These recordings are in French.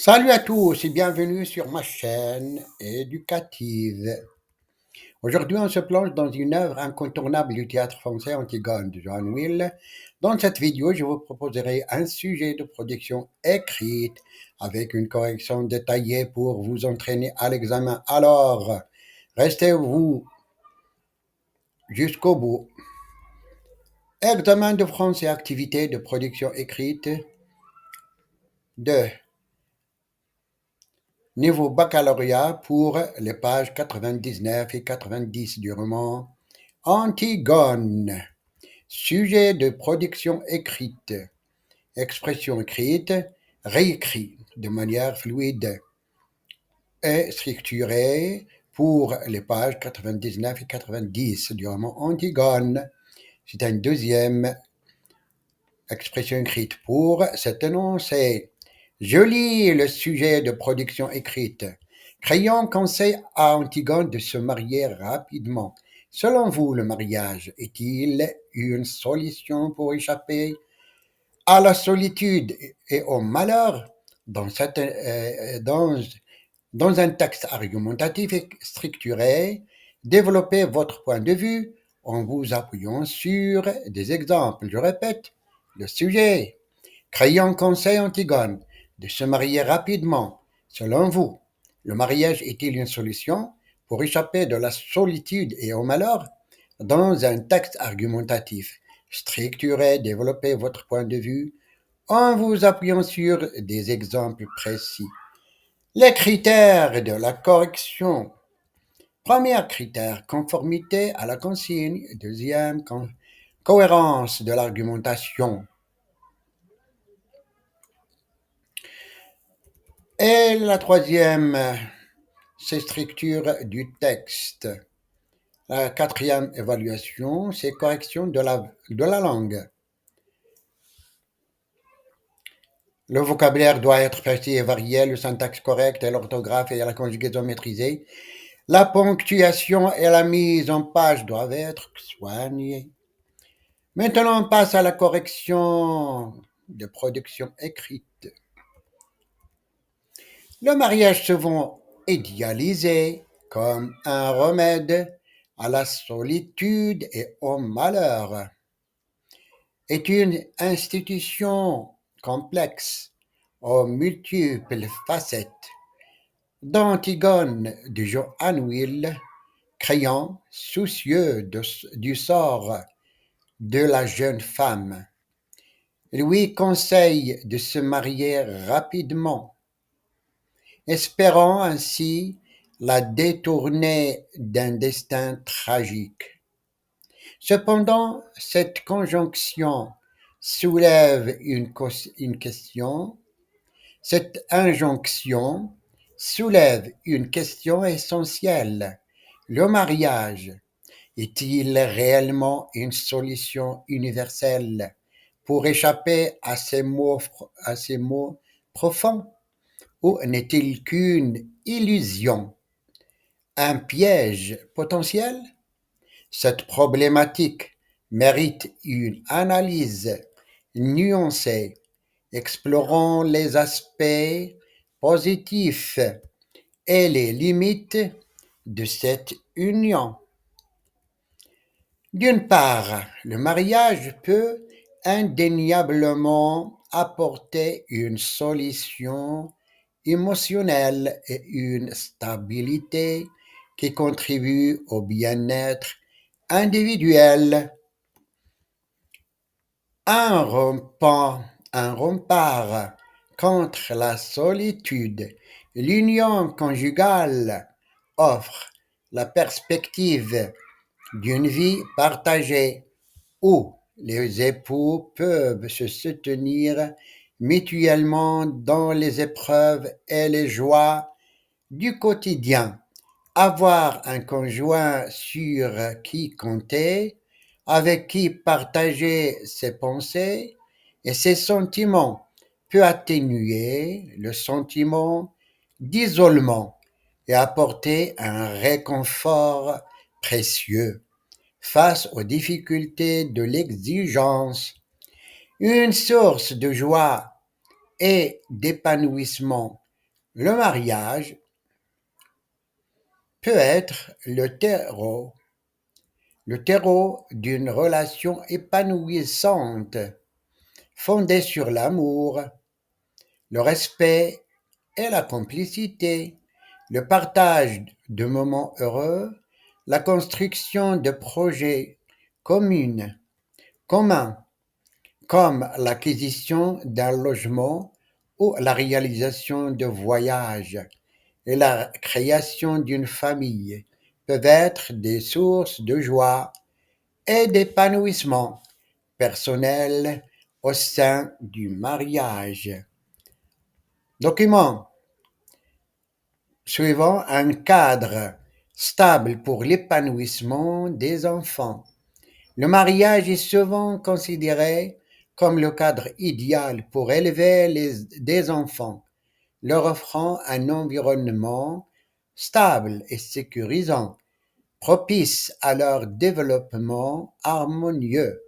Salut à tous et bienvenue sur ma chaîne éducative. Aujourd'hui, on se plonge dans une œuvre incontournable du théâtre français Antigone de Johan Will. Dans cette vidéo, je vous proposerai un sujet de production écrite avec une correction détaillée pour vous entraîner à l'examen. Alors, restez-vous jusqu'au bout. Examen de français et activité de production écrite de niveau baccalauréat pour les pages 99 et 90 du roman Antigone. Sujet de production écrite. Expression écrite, réécrit de manière fluide et structurée pour les pages 99 et 90 du roman Antigone. C'est une deuxième expression écrite pour cet énoncé. Je lis le sujet de production écrite. Crayon conseille à Antigone de se marier rapidement. Selon vous, le mariage est-il une solution pour échapper à la solitude et au malheur? Dans un texte argumentatif et structuré, développez votre point de vue en vous appuyant sur des exemples. Je répète, le sujet. Crayon conseille Antigone de se marier rapidement. Selon vous, le mariage est-il une solution pour échapper de la solitude et au malheur? Dans un texte argumentatif structuré, développez votre point de vue en vous appuyant sur des exemples précis. Les critères de la correction. Premier critère, conformité à la consigne. Deuxième, cohérence de l'argumentation. Et la troisième, c'est structure du texte. La quatrième évaluation, c'est correction de la langue. Le vocabulaire doit être précis et varié, le syntaxe correct et l'orthographe et la conjugaison maîtrisée. La ponctuation et la mise en page doivent être soignées. Maintenant, on passe à la correction de production écrite. Le mariage souvent idéalisé comme un remède à la solitude et au malheur est une institution complexe aux multiples facettes. Dans Antigone de Johan Will, Crayon, soucieux du sort de la jeune femme, lui conseille de se marier rapidement, espérant ainsi la détourner d'un destin tragique. Cependant, cette conjonction soulève une question. Cette injonction soulève une question essentielle. Le mariage est-il réellement une solution universelle pour échapper à ces mots profonds? Ou n'est-il qu'une illusion, un piège potentiel? Cette problématique mérite une analyse nuancée, explorant les aspects positifs et les limites de cette union. D'une part, le mariage peut indéniablement apporter une solution émotionnelle et une stabilité qui contribuent au bien-être individuel. Un rempart contre la solitude. L'union conjugale offre la perspective d'une vie partagée où les époux peuvent se soutenir mutuellement dans les épreuves et les joies du quotidien. Avoir un conjoint sur qui compter, avec qui partager ses pensées et ses sentiments peut atténuer le sentiment d'isolement et apporter un réconfort précieux face aux difficultés de l'exigence. Une source de joie et d'épanouissement Le mariage peut être le terreau d'une relation épanouissante, fondée sur l'amour, le respect et la complicité, le partage de moments heureux, la construction de projets communs, communs, comme l'acquisition d'un logement ou la réalisation de voyages et la création d'une famille, peuvent être des sources de joie et d'épanouissement personnel au sein du mariage. Document suivant un cadre stable pour l'épanouissement des enfants. Le mariage est souvent considéré comme le cadre idéal pour élever des enfants, leur offrant un environnement stable et sécurisant, propice à leur développement harmonieux.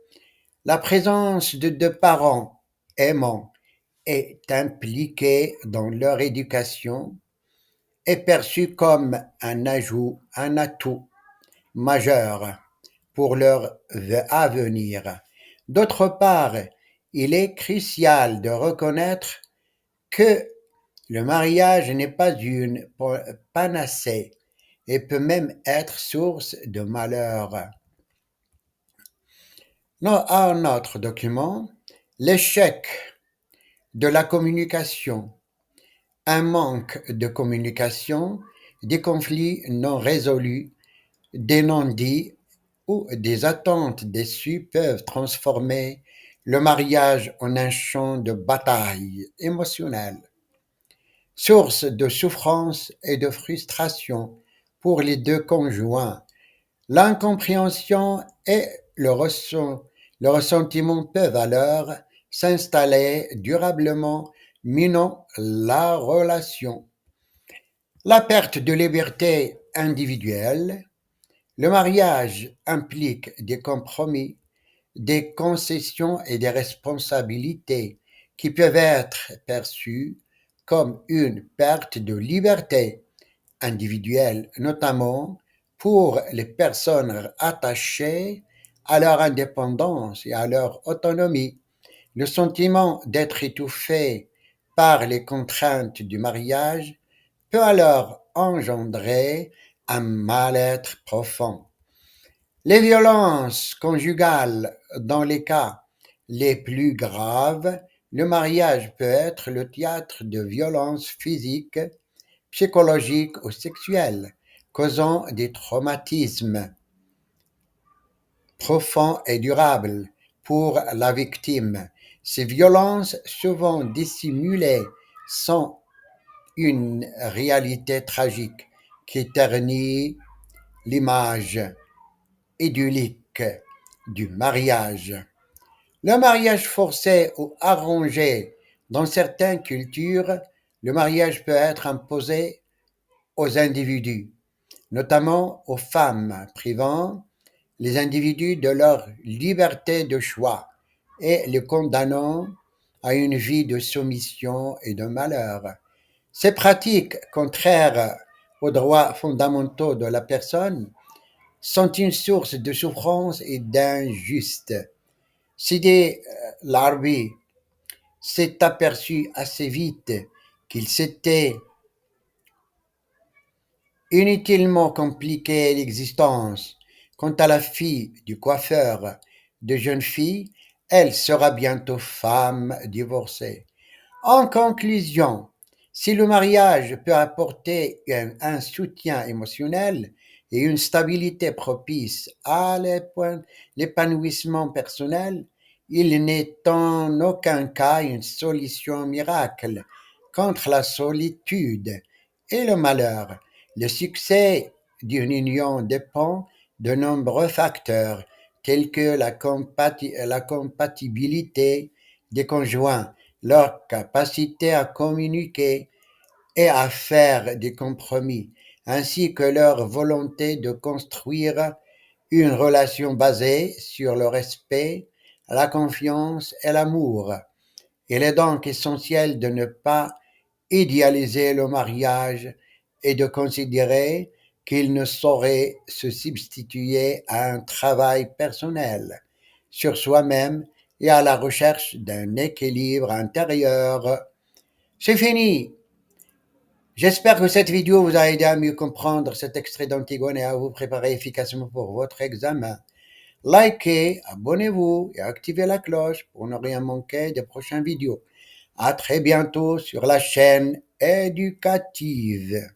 La présence de deux parents aimants est impliquée dans leur éducation est perçue comme un atout majeur pour leur avenir. D'autre part, il est crucial de reconnaître que le mariage n'est pas une panacée et peut même être source de malheur. Un autre document, l'échec de la communication, un manque de communication, des conflits non résolus, des non-dits ou des attentes déçues peuvent transformer le mariage en un champ de bataille émotionnelle, source de souffrance et de frustration pour les deux conjoints. L'incompréhension et le ressentiment peuvent alors s'installer durablement, minant la relation. La perte de liberté individuelle. Le mariage implique des compromis, des concessions et des responsabilités qui peuvent être perçues comme une perte de liberté individuelle, notamment pour les personnes attachées à leur indépendance et à leur autonomie. Le sentiment d'être étouffé par les contraintes du mariage peut alors engendrer un mal-être profond. Les violences conjugales, dans les cas les plus graves, le mariage peut être le théâtre de violences physiques, psychologiques ou sexuelles, causant des traumatismes profonds et durables pour la victime. Ces violences, souvent dissimulées, sont une réalité tragique qui ternit l'image idyllique du mariage. Le mariage forcé ou arrangé dans certaines cultures, le mariage peut être imposé aux individus, notamment aux femmes, privant les individus de leur liberté de choix et les condamnant à une vie de soumission et de malheur. Ces pratiques, contraires aux droits fondamentaux de la personne, sont une source de souffrance et d'injuste. Sidi Larbi s'est aperçu assez vite qu'il s'était inutilement compliqué l'existence. Quant à la fille du coiffeur de jeune fille, elle sera bientôt femme divorcée. En conclusion, si le mariage peut apporter un soutien émotionnel et une stabilité propice à l'épanouissement personnel, il n'est en aucun cas une solution miracle contre la solitude et le malheur. Le succès d'une union dépend de nombreux facteurs tels que la compatibilité des conjoints, leur capacité à communiquer et à faire des compromis, ainsi que leur volonté de construire une relation basée sur le respect, la confiance et l'amour. Il est donc essentiel de ne pas idéaliser le mariage et de considérer qu'il ne saurait se substituer à un travail personnel sur soi-même et à la recherche d'un équilibre intérieur. C'est fini. J'espère que cette vidéo vous a aidé à mieux comprendre cet extrait d'Antigone et à vous préparer efficacement pour votre examen. Likez, abonnez-vous et activez la cloche pour ne rien manquer des prochaines vidéos. À très bientôt sur la chaîne éducative.